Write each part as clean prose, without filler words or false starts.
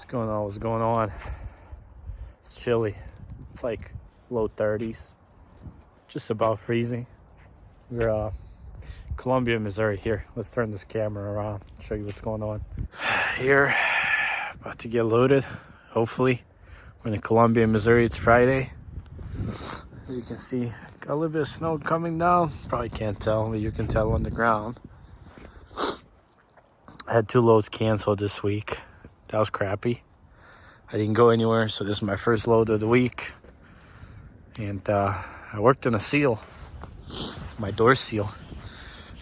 going on? What's going on? It's chilly. It's like low 30s, just about freezing. We're Columbia, Missouri here. Let's turn this camera around, show you what's going on. Here, about to get loaded, hopefully. We're in Columbia, Missouri. It's Friday. As you can see, got a little bit of snow coming down. Probably can't tell, but you can tell on the ground. I had 2 loads canceled this week. That was crappy. I didn't go anywhere, so this is my first load of the week. And I worked on a seal, my door seal.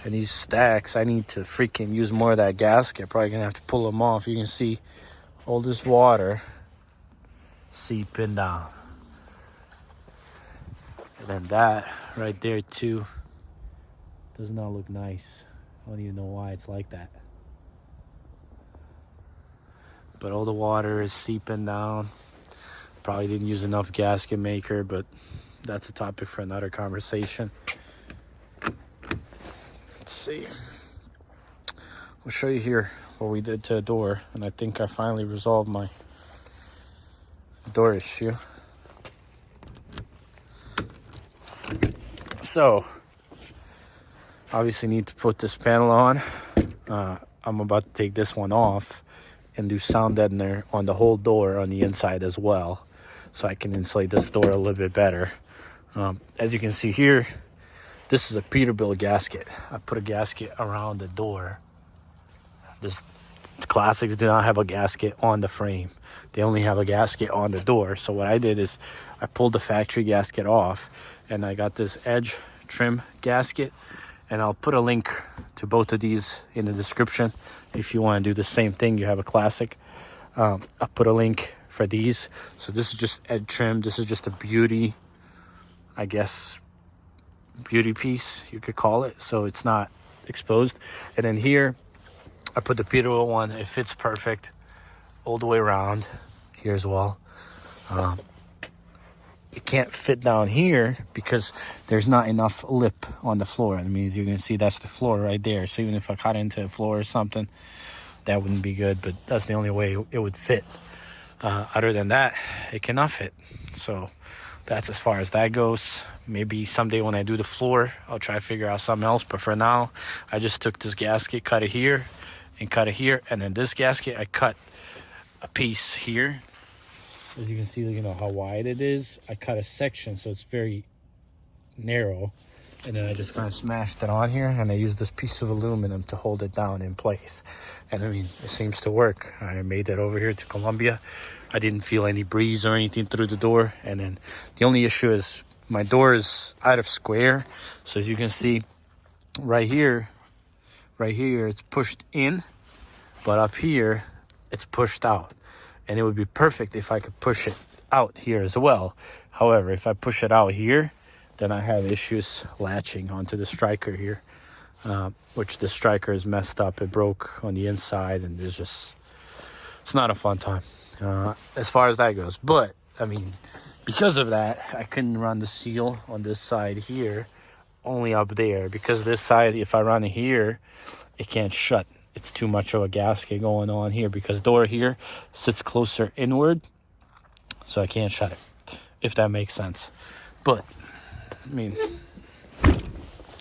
And these stacks, I need to freaking use more of that gasket. Probably gonna have to pull them off. You can see all this water seeping down. And then that right there too does not look nice. I don't even know why it's like that. But all the water is seeping down. Probably didn't use enough gasket maker, but that's a topic for another conversation. Let's see. We'll show you here what we did to the door, and I think I finally resolved my door issue. So, obviously need to put this panel on. I'm about to take this one off and do Soundeadener on the whole door on the inside as well, so I can insulate this door a little bit better. As you can see here, this is a Peterbilt gasket. I put a gasket around the door. This Classics do not have a gasket on the frame. They only have a gasket on the door. So what I did is I pulled the factory gasket off, and I got this edge trim gasket, and I'll put a link to both of these in the description if you want to do the same thing. You have a Classic. I'll put a link for these. So this is just edge trim. This is just a beauty, I guess, beauty piece, you could call it, so it's not exposed. And then here I put the Peterbilt one. It fits perfect all the way around here as well. It can't fit down here because there's not enough lip on the floor. That means you can see that's the floor right there. So even if I cut into the floor or something, that wouldn't be good, but that's the only way it would fit. Other than that, it cannot fit. So that's as far as that goes. Maybe someday when I do the floor, I'll try to figure out something else. But for now, I just took this gasket, cut it here, and cut it here. And then this gasket, I cut a piece here. As you can see, you know how wide it is. I cut a section, so it's very narrow. And then I just kind of smashed it on here, and I used this piece of aluminum to hold it down in place. And I mean, it seems to work. I made it over here to Columbia. I didn't feel any breeze or anything through the door. And then the only issue is my door is out of square. So as you can see right here, it's pushed in, but up here, it's pushed out. And it would be perfect if I could push it out here as well. However, if I push it out here, then I have issues latching onto the striker here, which the striker is messed up. It broke on the inside, and it's not a fun time as far as that goes. But I mean, because of that, I couldn't run the seal on this side here, only up there, because this side, if I run it here, it can't shut. It's too much of a gasket going on here because door here sits closer inward, so I can't shut it, if that makes sense. But I mean,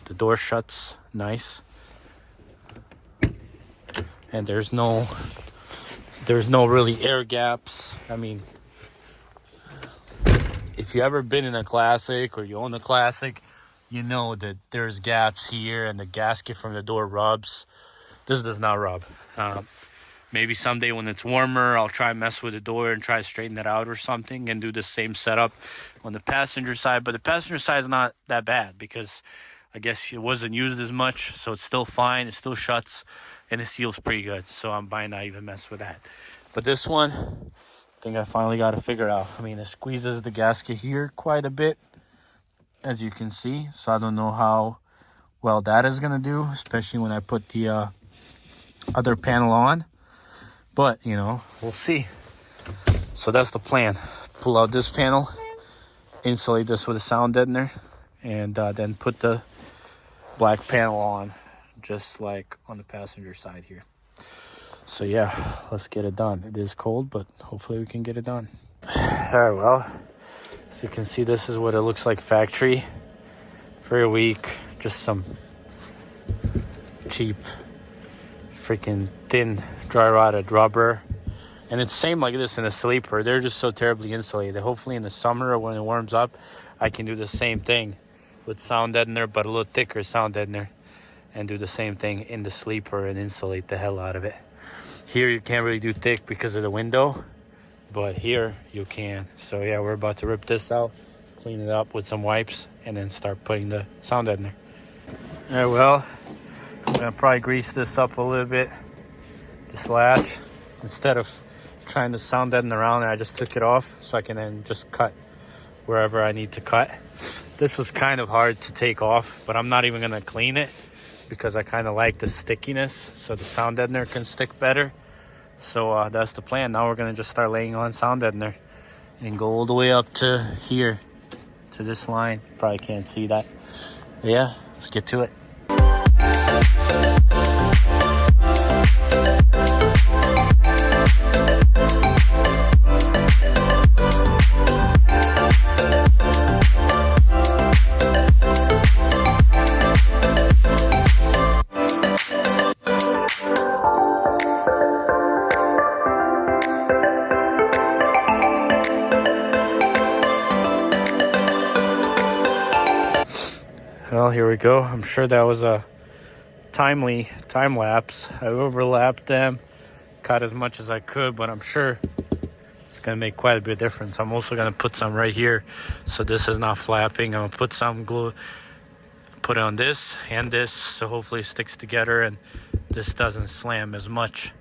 the door shuts nice, and there's no really air gaps. I mean, if you ever been in a Classic or you own a Classic, you know that there's gaps here and the gasket from the door rubs. This does not rub. Maybe someday when it's warmer, I'll try and mess with the door and try to straighten it out or something and do the same setup on the passenger side. But the passenger side is not that bad because I guess it wasn't used as much, so it's still fine. It still shuts, and it seals pretty good. So I'm buying not even mess with that. But this one, I think I finally got to figure out. I mean, it squeezes the gasket here quite a bit, as you can see. So I don't know how well that is going to do, especially when I put the other panel on. But, you know, we'll see. So that's the plan. Pull out this panel, insulate this with a Soundeadener, and then put the black panel on, just like on the passenger side here. So yeah, let's get it done. It is cold, but hopefully we can get it done. All right, well, as you can see, this is what it looks like factory. Very weak, just some cheap, freaking thin, dry rotted rubber. And it's same like this in the sleeper. They're just so terribly insulated. Hopefully in the summer or when it warms up, I can do the same thing with Soundeadener, but a little thicker Soundeadener, and do the same thing in the sleeper and insulate the hell out of it. Here you can't really do thick because of the window, but here you can. So yeah, we're about to rip this out, clean it up with some wipes, and then start putting the Soundeadener. All right, well, I'm gonna probably grease this up a little bit, this latch. Instead of trying to Soundeaden around, I just took it off so I can then just cut wherever I need to cut. This was kind of hard to take off, but I'm not even gonna clean it because I kind of like the stickiness, so the Soundeadener can stick better. So that's the plan. Now we're gonna just start laying on Soundeadener and go all the way up to here, to this line. Probably can't see that. But yeah, let's get to it. Well, here we go. I'm sure that was a timely time lapse. I overlapped them, cut as much as I could, but I'm sure it's gonna make quite a bit of difference. I'm also gonna put some right here so this is not flapping. I'm gonna put some glue, put it on this and this, so hopefully it sticks together and this doesn't slam as much.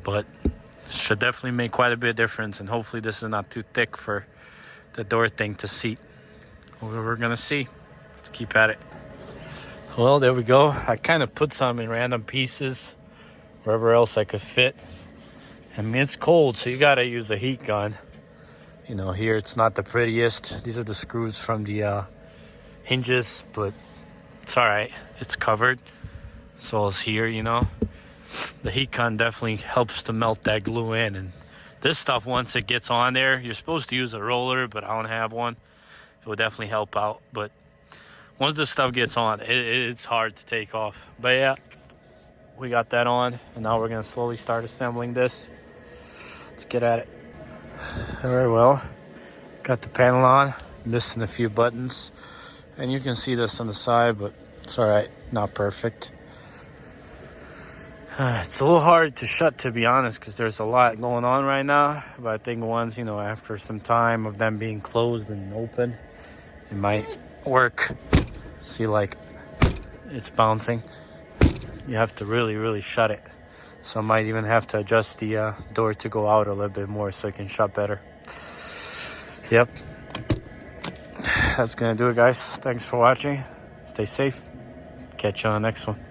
But it should definitely make quite a bit of difference, and hopefully this is not too thick for the door thing to seat. We're gonna see. Let's keep at it. Well, there we go. I kind of put some in random pieces wherever else I could fit. I mean, it's cold, so you gotta use a heat gun. You know, here it's not the prettiest. These are the screws from the hinges, but it's all right. It's covered. So it's here, you know. The heat gun definitely helps to melt that glue in. And this stuff, once it gets on there, you're supposed to use a roller, but I don't have one. It would definitely help out. But once this stuff gets on, it's hard to take off. But yeah, we got that on, and now we're gonna slowly start assembling this. Let's get at it. All right, well, got the panel on, missing a few buttons, and you can see this on the side, but it's all right, not perfect. It's a little hard to shut, to be honest, because there's a lot going on right now. But I think once, you know, after some time of them being closed and open, it might work. See, like, it's bouncing. You have to really shut it. So I might even have to adjust the door to go out a little bit more so it can shut better. Yep. That's gonna do it, guys. Thanks for watching. Stay safe. Catch you on the next one.